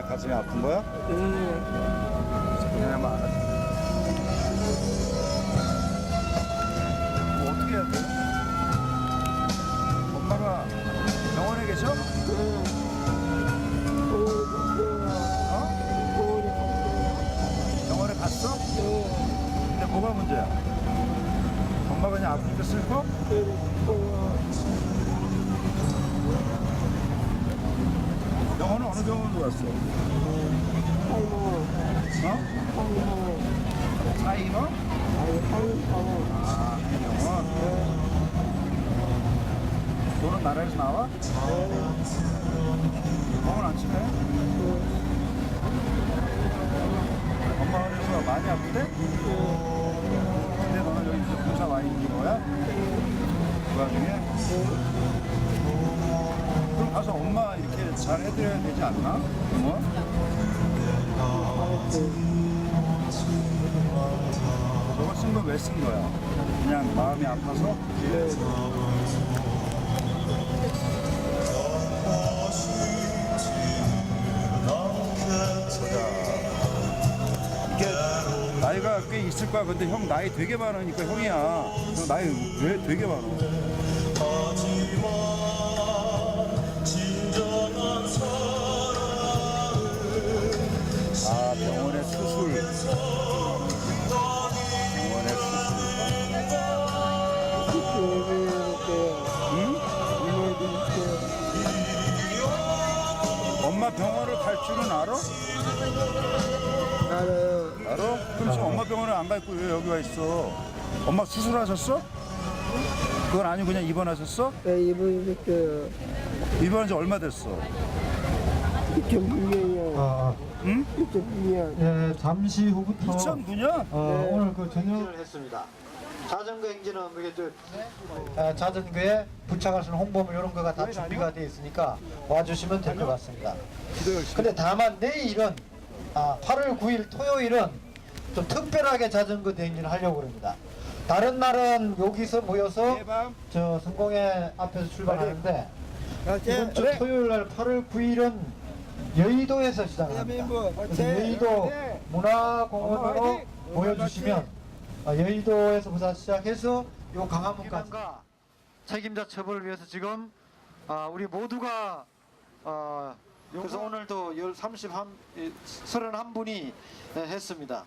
가슴이 아픈 거야? 그냥 막 알았어. 뭐 어떻게 해야 돼? 엄마가 병원에 계셔? 병원에 갔어? 근데 뭐가 문제야? 엄마가 그냥 아프니까 슬퍼? 병원은 어느 병원으로 갔어? 사이버? 아, 병원? 돈은 나라에서 나와? 병원 안 치네? 엄마가 그래서 많이 아픈데? 근데 너는 여기 이제 공사 많이 있는 거야? 그 와중에? 그럼 가서 엄마 이렇게 잘 해드려야 되지 않나? 뭐? 저거 쓴 건 왜 쓴 거야? 그냥 마음이 아파서? 이게 나이가 꽤 있을 거야. 근데 형 나이 되게 많으니까 형이야. 너 나이 왜 되게 많아? 아, 병원에 수술. 병원에 수술. 응? 엄마 병원을 갈 줄은 알아? 알아? 그럼 지금 엄마 병원에 안 가 있고 왜 여기 와 있어? 엄마 수술하셨어? 그건 아니고 그냥 입원하셨어? 네, 입원했어요. 입원한 지 얼마 됐어? 2009년이요. 응? 2009년. 예, 잠시 후부터 2009년? 오늘 그 저녁을 했습니다. 자전거 행진은 이게 자전거에 부착할 수 있는 홍보물 이런 거가 다 준비가 되어 있으니까 와주시면 될 것 같습니다. 근데 다만 내일은 8월 9일 토요일은 좀 특별하게 자전거 대행진을 하려고 합니다. 다른 날은 여기서 모여서 저 성공회 앞에서 출발하는데 이번 주 토요일 날 8월 9일은 여의도에서 시작합니다. 그래서 여의도 문화공원으로 모여주시면 여의도에서부터 시작해서 요 강화문까지 책임자 처벌을 위해서 지금 우리 모두가 그래서 오늘도 31분이 했습니다.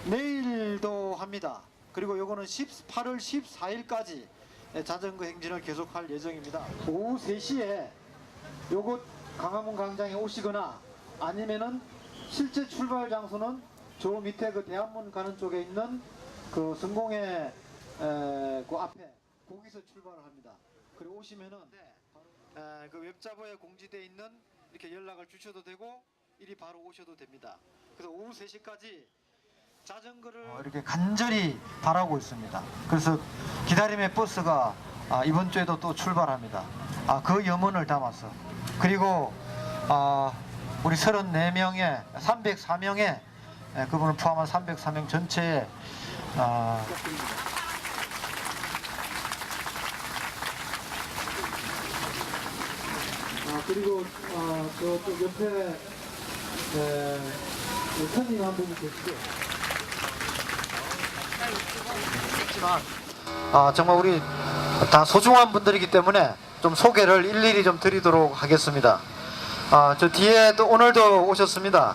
내일도 합니다. 그리고 요거는 8월 14일까지 자전거 행진을 계속할 예정입니다. 오후 3시에 요곳 강화문 광장에 오시거나 아니면은 실제 출발 장소는 저 밑에 그 대한문 가는 쪽에 있는 그 성공회 그 앞에 거기서 출발을 합니다. 그리고 오시면은 그 웹자보에 공지되어 있는 이렇게 연락을 주셔도 되고 이리 바로 오셔도 됩니다. 그래서 오후 3시까지 자전거를 이렇게 간절히 바라고 있습니다. 그래서 기다림의 버스가 이번 주에도 또 출발합니다. 그 염원을 담아서 그리고 우리 34명의 304명의 그분을 포함한 304명 전체에 그리고 저쪽 옆에 선임 한 분이 계시죠. 정말 우리 다 소중한 분들이기 때문에 좀 소개를 일일이 좀 드리도록 하겠습니다. 저 뒤에 또 오늘도 오셨습니다.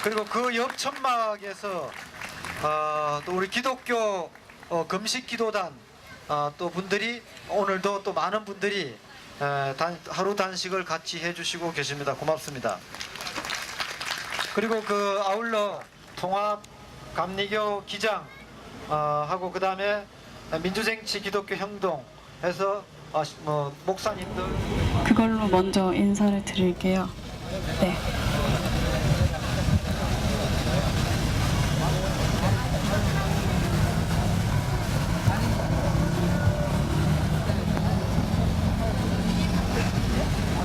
그리고 그 옆 천막에서 또 우리 기독교 금식 기도단 또 분들이 오늘도 또 많은 분들이 하루 단식을 같이 해주시고 계십니다. 고맙습니다. 그리고 그 아울러 통합 감리교 기장 하고 그 다음에 민주쟁취 기독교 행동에서 목사님들 그걸로 먼저 인사를 드릴게요. 네.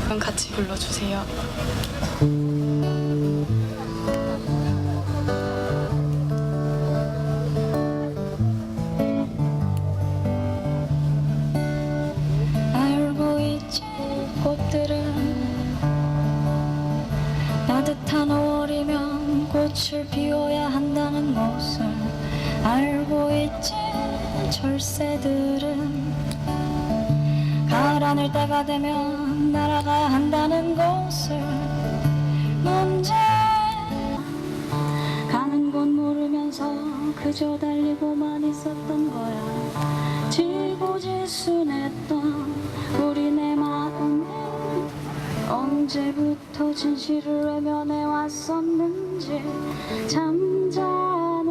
그럼 같이 불러주세요. 알고 있지 꽃들은 꽃을 피워야 한다는 것을 알고 있지. 철새들은 가을 하늘 때가 되면 날아가야 한다는 것을. 문제 가는 곳 모르면서 그저 달리고만 있었던 거야. 지고지순했던 우리 내 마음이 언제부터 진실을 외면해 왔었는지. 잠자는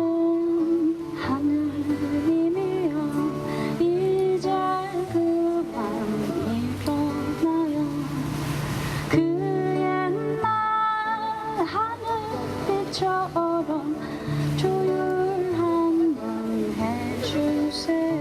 하느님이여 이제 그만 일어나요. 그 옛날 하늘빛처럼 조율한 날 해주세요.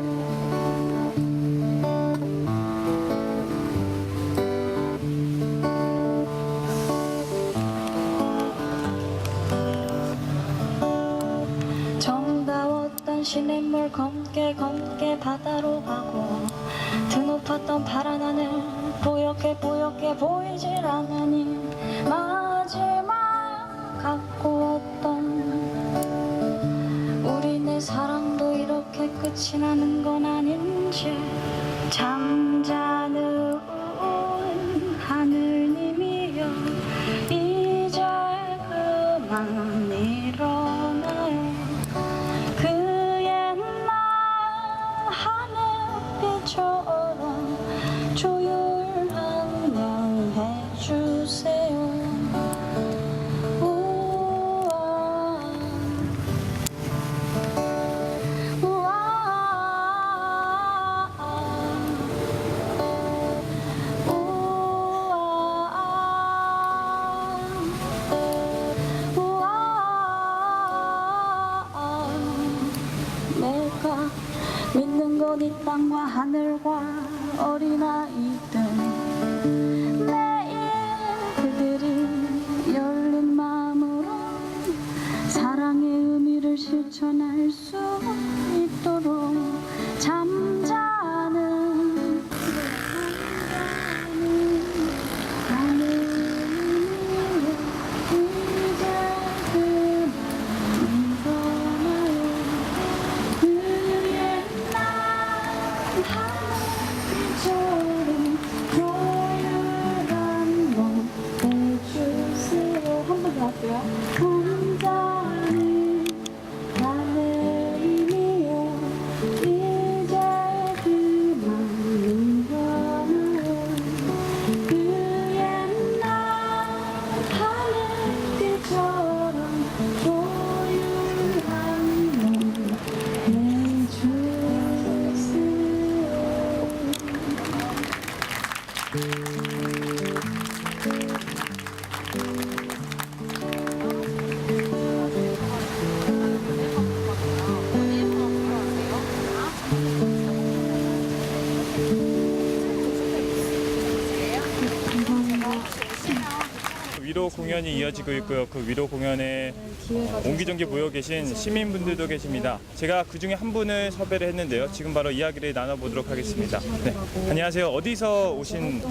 정다웠던 시냇물 검게 바다로 가고 드높았던 파란 하늘 뽀얗게 보이질 않으니 마지막 갖고 왔던 우리네 사랑도 이렇게 끝이 나는 건 아닌지. 잠자는 하늘님이여 이제 그만 일어나요. 그 옛날 하늘빛처럼 조율한 날 해주세요. 우와, 우와, 내가 믿는 건 이 땅과 하늘과 어린아이들. 매일 그들이 열린 마음으로 사랑의 의미를 실천할 수 있도록. 잠자는 하늘님이여 이제 그만 일어나요. 그 옛날 하늘빛처럼 조율한 날 해주세요. 한 번 더 할게요. 잠자는 하늘님이여 이제 그만 일어나요. 그 옛날 하늘빛처럼 조율한 날 해주세요. 위로 공연이 이어지고 있고요. 그 위로 공연에 옹기종기 모여 계신 시민분들도 계십니다. 제가 그 중에 한 분을 섭외를 했는데요. 지금 바로 이야기를 나눠보도록 하겠습니다. 네, 안녕하세요. 어디서 오신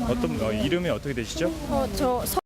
이름이 어떻게 되시죠? 저